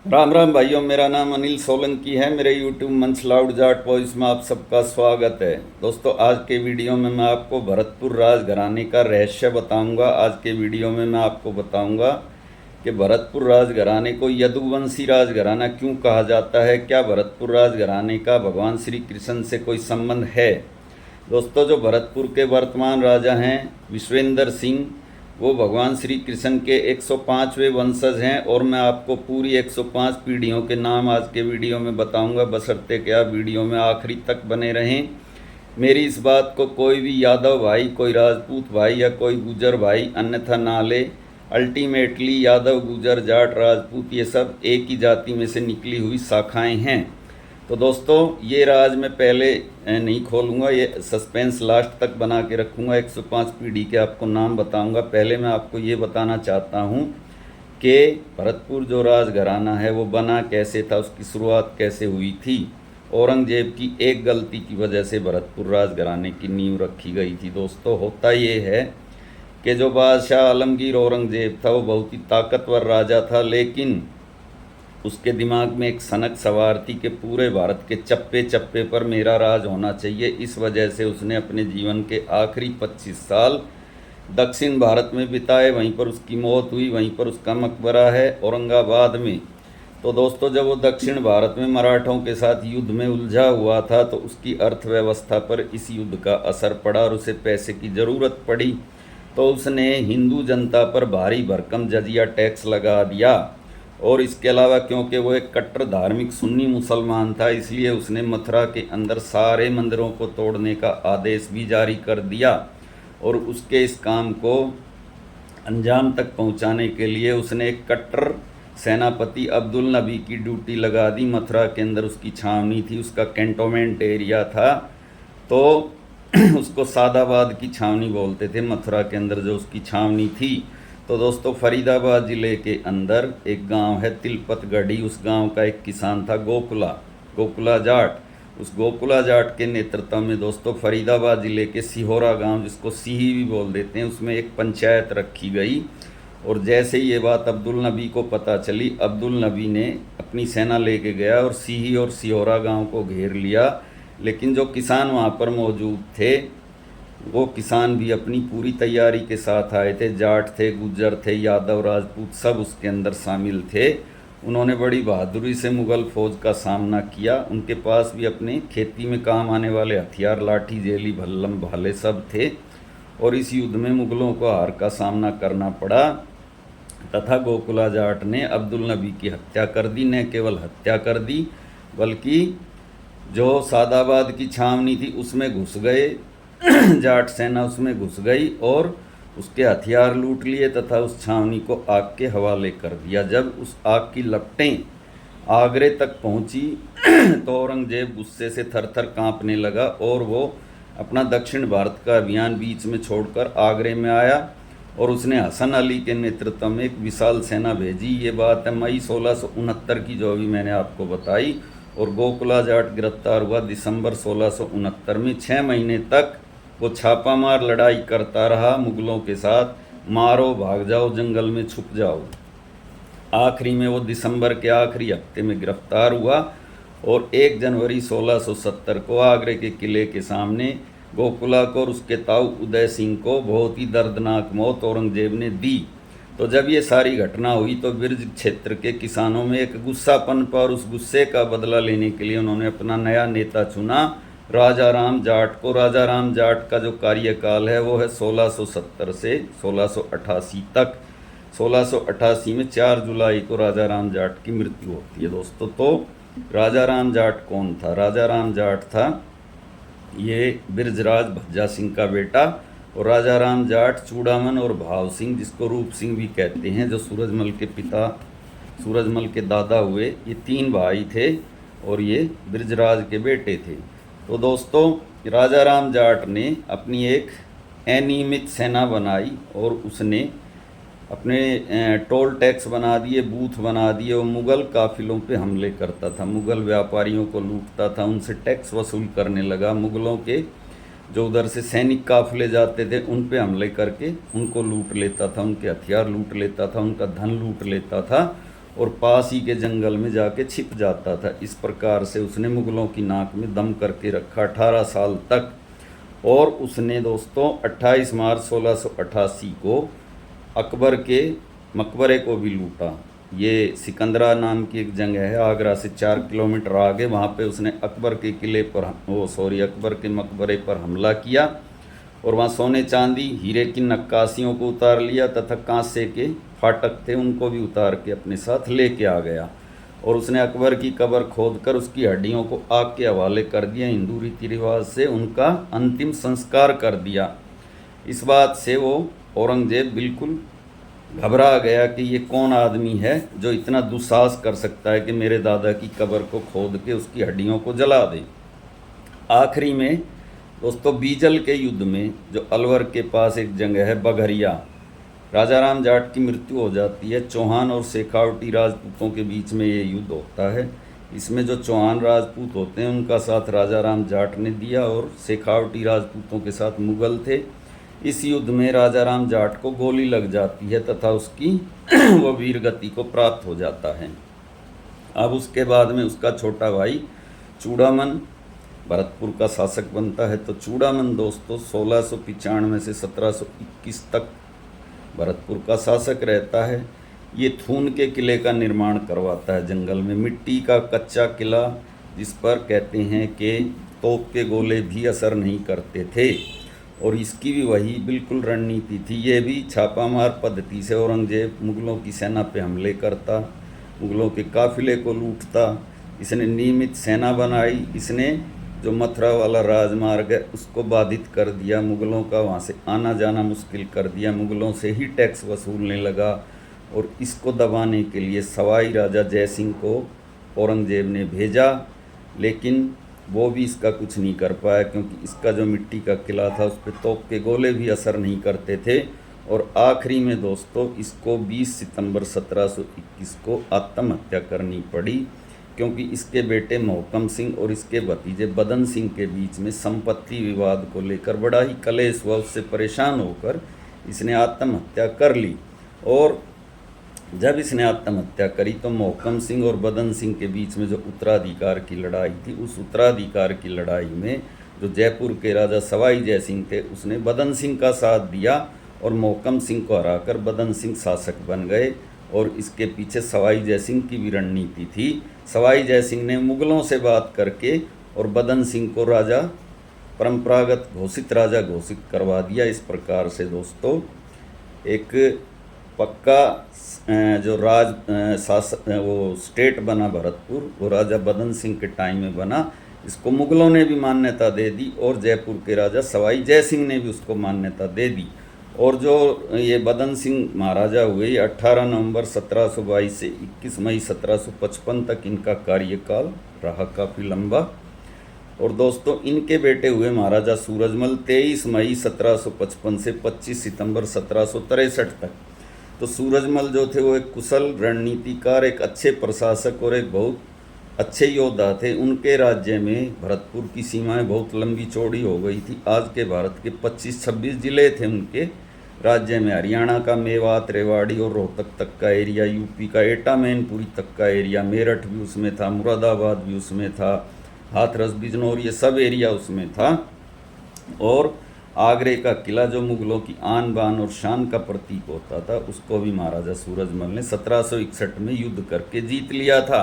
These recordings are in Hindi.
राम राम भाइयों, मेरा नाम अनिल सोलंकी है। मेरे यूट्यूब मंच लाउड जाट वॉइस में आप सबका स्वागत है। दोस्तों, आज के वीडियो में मैं आपको भरतपुर राजघराने का रहस्य बताऊंगा। आज के वीडियो में मैं आपको बताऊंगा कि भरतपुर राजघराने को यदुवंशी राजघराना क्यों कहा जाता है। क्या भरतपुर राजघराने का भगवान श्री कृष्ण से कोई संबंध है। दोस्तों, जो भरतपुर के वर्तमान राजा हैं विश्वेंद्र सिंह, वो भगवान श्री कृष्ण के 105वें वंशज हैं और मैं आपको पूरी 105 पीढ़ियों के नाम आज के वीडियो में बताऊंगा, बशर्ते कि आप वीडियो में आखिरी तक बने रहें। मेरी इस बात को कोई भी यादव भाई, कोई राजपूत भाई या कोई गुजर भाई अन्यथा ना ले। अल्टीमेटली यादव, गुजर, जाट, राजपूत ये सब एक ही जाति में से निकली हुई शाखाएं हैं। तो दोस्तों, ये राज मैं पहले नहीं खोलूँगा, ये सस्पेंस लास्ट तक बना के रखूँगा। 105 पीढ़ी के आपको नाम बताऊँगा। पहले मैं आपको ये बताना चाहता हूँ कि भरतपुर जो राजघराना है वो बना कैसे था, उसकी शुरुआत कैसे हुई थी। औरंगजेब की एक गलती की वजह से भरतपुर राजघराने की नींव रखी गई थी। दोस्तों, होता ये है कि जो बादशाह आलमगीर औरंगजेब था वो बहुत ही ताकतवर राजा था, लेकिन उसके दिमाग में एक सनक सवार थी कि पूरे भारत के चप्पे चप्पे पर मेरा राज होना चाहिए। इस वजह से उसने अपने जीवन के आखिरी 25 साल दक्षिण भारत में बिताए। वहीं पर उसकी मौत हुई, वहीं पर उसका मकबरा है औरंगाबाद में। तो दोस्तों, जब वो दक्षिण भारत में मराठों के साथ युद्ध में उलझा हुआ था तो उसकी अर्थव्यवस्था पर इस युद्ध का असर पड़ा और उसे पैसे की ज़रूरत पड़ी। तो उसने हिंदू जनता पर भारी भरकम जजिया टैक्स लगा दिया। और इसके अलावा क्योंकि वो एक कट्टर धार्मिक सुन्नी मुसलमान था, इसलिए उसने मथुरा के अंदर सारे मंदिरों को तोड़ने का आदेश भी जारी कर दिया। और उसके इस काम को अंजाम तक पहुंचाने के लिए उसने एक कट्टर सेनापति अब्दुल नबी की ड्यूटी लगा दी। मथुरा के अंदर उसकी छावनी थी, उसका कैंटोनमेंट एरिया था। तो उसको सादाबाद की छावनी बोलते थे, मथुरा के अंदर जो उसकी छावनी थी। तो दोस्तों, फरीदाबाद ज़िले के अंदर एक गांव है तिलपतगढ़ी। उस गांव का एक किसान था गोकुला जाट। उस गोकुला जाट के नेतृत्व में दोस्तों फरीदाबाद ज़िले के सिहोरा गांव, जिसको सीही भी बोल देते हैं, उसमें एक पंचायत रखी गई। और जैसे ही ये बात अब्दुल नबी को पता चली, अब्दुल नबी ने अपनी सेना लेके गया और सीही और सिहोरा गांव को घेर लिया। लेकिन जो किसान वहाँ पर मौजूद थे, वो किसान भी अपनी पूरी तैयारी के साथ आए थे। जाट थे, गुज्जर थे, यादव, राजपूत सब उसके अंदर शामिल थे। उन्होंने बड़ी बहादुरी से मुग़ल फ़ौज का सामना किया। उनके पास भी अपने खेती में काम आने वाले हथियार, लाठी, जेली, भल्लम, भाले सब थे। और इस युद्ध में मुग़लों को हार का सामना करना पड़ा तथा गोकुला जाट ने अब्दुल नबी की हत्या कर दी। न केवल हत्या कर दी, बल्कि जो सादाबाद की छावनी थी उसमें घुस गए। जाट सेना उसमें घुस गई और उसके हथियार लूट लिए तथा उस छावनी को आग के हवाले कर दिया। जब उस आग की लपटें आगरे तक पहुंची तो औरंगजेब गुस्से से थर थर काँपने लगा और वो अपना दक्षिण भारत का अभियान बीच में छोड़कर आगरे में आया और उसने हसन अली के नेतृत्व में एक विशाल सेना भेजी। ये बात है मई 1669 की, जो भी मैंने आपको बताई। और गोकुला जाट गिरफ्तार हुआ दिसंबर 1669 में। 6 महीने तक वो छापामार लड़ाई करता रहा मुग़लों के साथ, मारो, भाग जाओ, जंगल में छुप जाओ। आखिरी में वो दिसंबर के आखिरी हफ्ते में गिरफ्तार हुआ और 1 जनवरी 1670 को आगरे के किले के सामने गोकुला को और उसके ताऊ उदय सिंह को बहुत ही दर्दनाक मौत औरंगजेब ने दी। तो जब ये सारी घटना हुई तो बिरज क्षेत्र के किसानों में एक गुस्सापन पर, उस गुस्से का बदला लेने के लिए उन्होंने अपना नया नेता चुना, राजा राम जाट को। राजा राम जाट का जो कार्यकाल है वो है 1670 से 1688 तक। 1688 में 4 जुलाई को राजा राम जाट की मृत्यु होती है दोस्तों। तो राजा राम जाट कौन था? राजा राम जाट था ये बिरजराज भज्जा सिंह का बेटा। और राजा राम जाट चूड़ामन और भाव सिंह, जिसको रूप सिंह भी कहते हैं, जो सूरजमल के पिता, सूरजमल के दादा हुए, ये 3 भाई थे और ये बिरजराज के बेटे थे। तो दोस्तों, राजा राम जाट ने अपनी एक अनियमित सेना बनाई और उसने अपने टोल टैक्स बना दिए, बूथ बना दिए और मुग़ल काफ़िलों पे हमले करता था। मुग़ल व्यापारियों को लूटता था, उनसे टैक्स वसूल करने लगा। मुग़लों के जो उधर से सैनिक काफ़िले जाते थे उन पे हमले करके उनको लूट लेता था, उनके हथियार लूट लेता था, उनका धन लूट लेता था और पास ही के जंगल में जाके छिप जाता था। इस प्रकार से उसने मुगलों की नाक में दम करके रखा 18 साल तक। और उसने दोस्तों 28 मार्च 1688 को अकबर के मकबरे को भी लूटा। ये सिकंदरा नाम की एक जगह है, आगरा से 4 किलोमीटर आगे। वहाँ पे उसने अकबर के किले पर अकबर के मकबरे पर हमला किया और वहाँ सोने चांदी हीरे की नक्काशियों को उतार लिया तथा कांसे के फाटक थे उनको भी उतार के अपने साथ लेके आ गया। और उसने अकबर की कब्र खोद कर उसकी हड्डियों को आग के हवाले कर दिया। हिंदू रीति रिवाज से उनका अंतिम संस्कार कर दिया। इस बात से वो औरंगजेब बिल्कुल घबरा गया कि ये कौन आदमी है जो इतना दुस्साहस कर सकता है कि मेरे दादा की कब्र को खोद के उसकी हड्डियों को जला दे। आखिरी में दोस्तों बीजल के युद्ध में, जो अलवर के पास एक जगह है बघरिया, राजा राम जाट की मृत्यु हो जाती है। चौहान और शेखावटी राजपूतों के बीच में ये युद्ध होता है। इसमें जो चौहान राजपूत होते हैं उनका साथ राजा राम जाट ने दिया और शेखावटी राजपूतों के साथ मुगल थे। इस युद्ध में राजा राम जाट को गोली लग जाती है तथा उसकी वो वीर गति को प्राप्त हो जाता है। अब उसके बाद में उसका छोटा भाई चूड़ामन भरतपुर का शासक बनता है। तो चूड़ामन दोस्तों 1695 से 1721 तक भरतपुर का शासक रहता है। ये थून के किले का निर्माण करवाता है जंगल में, मिट्टी का कच्चा किला, जिस पर कहते हैं कि तोप के गोले भी असर नहीं करते थे। और इसकी भी वही बिल्कुल रणनीति थी। ये भी छापामार पद्धति से औरंगजेब मुगलों की सेना पे हमले करता, मुगलों के काफिले को लूटता। इसने नियमित सेना बनाई। इसने जो मथुरा वाला राजमार्ग है उसको बाधित कर दिया, मुगलों का वहाँ से आना जाना मुश्किल कर दिया, मुगलों से ही टैक्स वसूलने लगा। और इसको दबाने के लिए सवाई राजा जयसिंह को औरंगजेब ने भेजा, लेकिन वो भी इसका कुछ नहीं कर पाया, क्योंकि इसका जो मिट्टी का किला था उस पर तोप के गोले भी असर नहीं करते थे। और आखिरी में दोस्तों इसको 20 सितंबर 1721 को आत्महत्या करनी पड़ी, क्योंकि इसके बेटे मोहकम सिंह और इसके भतीजे बदन सिंह के बीच में संपत्ति विवाद को लेकर बड़ा ही कलेश हुआ। उससे परेशान होकर इसने आत्महत्या कर ली। और जब इसने आत्महत्या करी तो मोहकम सिंह और बदन सिंह के बीच में जो उत्तराधिकार की लड़ाई थी, उस उत्तराधिकार की लड़ाई में जो जयपुर के राजा सवाई जयसिंह थे उसने बदन सिंह का साथ दिया और मोहकम सिंह को हराकर बदन सिंह शासक बन गए। और इसके पीछे सवाई जयसिंह की भी रणनीति थी। सवाई जयसिंह ने मुगलों से बात करके और बदन सिंह को राजा, परंपरागत घोषित राजा घोषित करवा दिया। इस प्रकार से दोस्तों एक पक्का जो वो स्टेट बना भरतपुर, वो राजा बदन सिंह के टाइम में बना। इसको मुगलों ने भी मान्यता दे दी और जयपुर के राजा सवाई जयसिंह ने भी उसको मान्यता दे दी। और जो ये बदन सिंह महाराजा हुए, ये 18 नवंबर 1722 से 21 मई 1755 तक इनका कार्यकाल रहा, काफ़ी लंबा। और दोस्तों इनके बेटे हुए महाराजा सूरजमल 23 मई 1755 से 25 सितंबर 1763 तक। तो सूरजमल जो थे वो एक कुशल रणनीतिकार, एक अच्छे प्रशासक और एक बहुत अच्छे योद्धा थे। उनके राज्य में भरतपुर की सीमाएं बहुत लंबी चौड़ी हो गई थी। आज के भारत के 25-26 जिले थे उनके राज्य में। हरियाणा का मेवात, रेवाड़ी और रोहतक तक का एरिया, यूपी का एटा मैनपुरी तक का एरिया, मेरठ भी उसमें था, मुरादाबाद भी उसमें था, हाथरस, बिजनौर, ये सब एरिया उसमें था। और आगरे का किला जो मुगलों की आन बान और शान का प्रतीक होता था, उसको भी महाराजा सूरजमल ने 1761 में युद्ध करके जीत लिया था।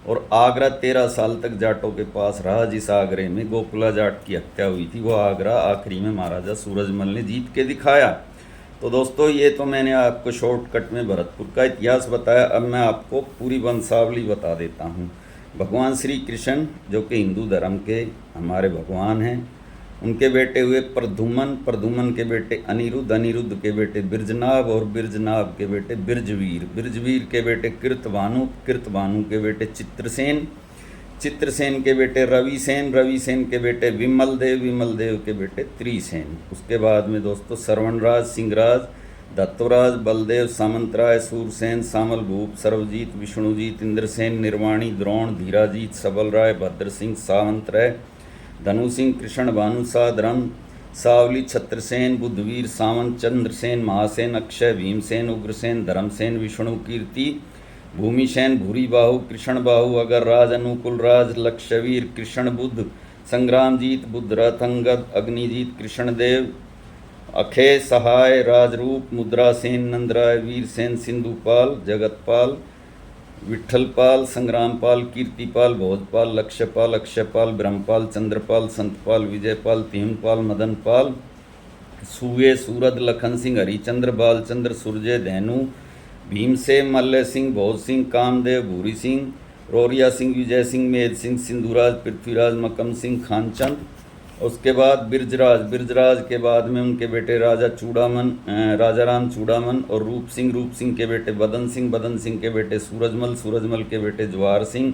और आगरा 13 साल तक जाटों के पास रहा। जिस आगरे में गोकुला जाट की हत्या हुई थी, वो आगरा आखिरी में महाराजा सूरजमल ने जीत के दिखाया। तो दोस्तों ये तो मैंने आपको शॉर्टकट में भरतपुर का इतिहास बताया। अब मैं आपको पूरी वंशावली बता देता हूँ। भगवान श्री कृष्ण जो कि हिंदू धर्म के हमारे भगवान हैं, उनके बेटे हुए प्रद्युम्न, प्रद्युम्न के बेटे अनिरुद्ध, अनिरुद्ध के बेटे बिरजनाभ और बिरजनाभ के बेटे बिरजवीर, बिरजवीर के बेटे कृतभानु, कृतभानु के बेटे चित्रसेन, चित्रसेन के बेटे रविसेन, रविसेन के बेटे विमलदेव, विमलदेव के बेटे त्रिसेन। उसके बाद में दोस्तों श्रवणराज, सिंहराज, दत्तराज, बलदेव, सामंतराय, सूरसेन, सामलभूप, सर्वजीत, विष्णुजीत, इंद्रसेन, निर्वाणी, द्रोण, धीराजीत, सबलराय, भद्रसिंह, सावंतराय, धनु सिंह, कृष्ण भानु, साधरम, सावली, छत्रसेन, बुद्धवीर, सावंत, चंद्रसेन, महासेन, अक्षय, भीमसेन, उग्रसेन, धर्मसेन, विष्णु कीर्ति, भूमिसेन भूरीबाहु कृष्ण बाहु अगर राज अनुकूल राज लक्षवीर कृष्ण बुद्ध संग्रामजीत बुद्ध रथ अंगद अग्निजीत कृष्णदेव अखेय सहाय राजरूप मुद्रासेन नंदराय वीरसेन सिंधुपाल जगतपाल विठलपाल संग्रामपाल कीर्तिपाल भोजपाल लक्ष्यपाल अक्षयपाल ब्रह्मपाल चंद्रपाल संतपाल विजयपाल तिहमपाल मदनपाल सूये सूरद लखन सिंह हरिचंद्र बालचंद्र सूर्य धैनु भीमसेन मल्ल सिंह भोज सिंह कामदेव भूरी सिंह रौरिया सिंह विजय सिंह मेद सिंह सिंधुराज पृथ्वीराज मकम सिंह खानचंद। उसके बाद बिरजराज के बाद में उनके बेटे राजा चूड़ामन राजा राम चूड़ामन और रूप सिंह के बेटे बदन सिंह के बेटे सूरजमल के बेटे जवाहर सिंह।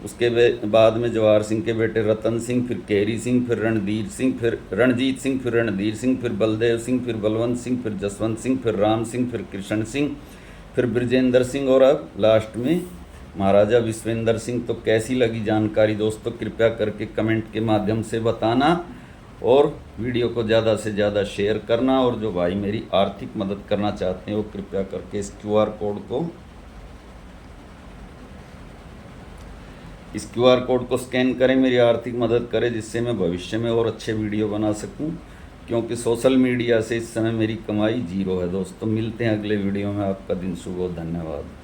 उसके बाद में जवाहर सिंह के बेटे रतन सिंह, फिर केरी सिंह, फिर रणधीर सिंह, फिर रणजीत सिंह, फिर रणधीर सिंह, फिर बलदेव सिंह, फिर बलवंत सिंह, फिर जसवंत सिंह, फिर राम सिंह, फिर कृष्ण सिंह, फिर ब्रजेंद्र सिंह और अब लास्ट में महाराजा विश्वेंद्र सिंह। तो कैसी लगी जानकारी दोस्तों, कृपया करके कमेंट के माध्यम से बताना और वीडियो को ज़्यादा से ज़्यादा शेयर करना। और जो भाई मेरी आर्थिक मदद करना चाहते हैं वो कृपया करके इस QR कोड को स्कैन करें, मेरी आर्थिक मदद करें, जिससे मैं भविष्य में और अच्छे वीडियो बना सकूं, क्योंकि सोशल मीडिया से इस समय मेरी कमाई 0 है दोस्तों। मिलते हैं अगले वीडियो में। आपका दिन शुभ हो, धन्यवाद।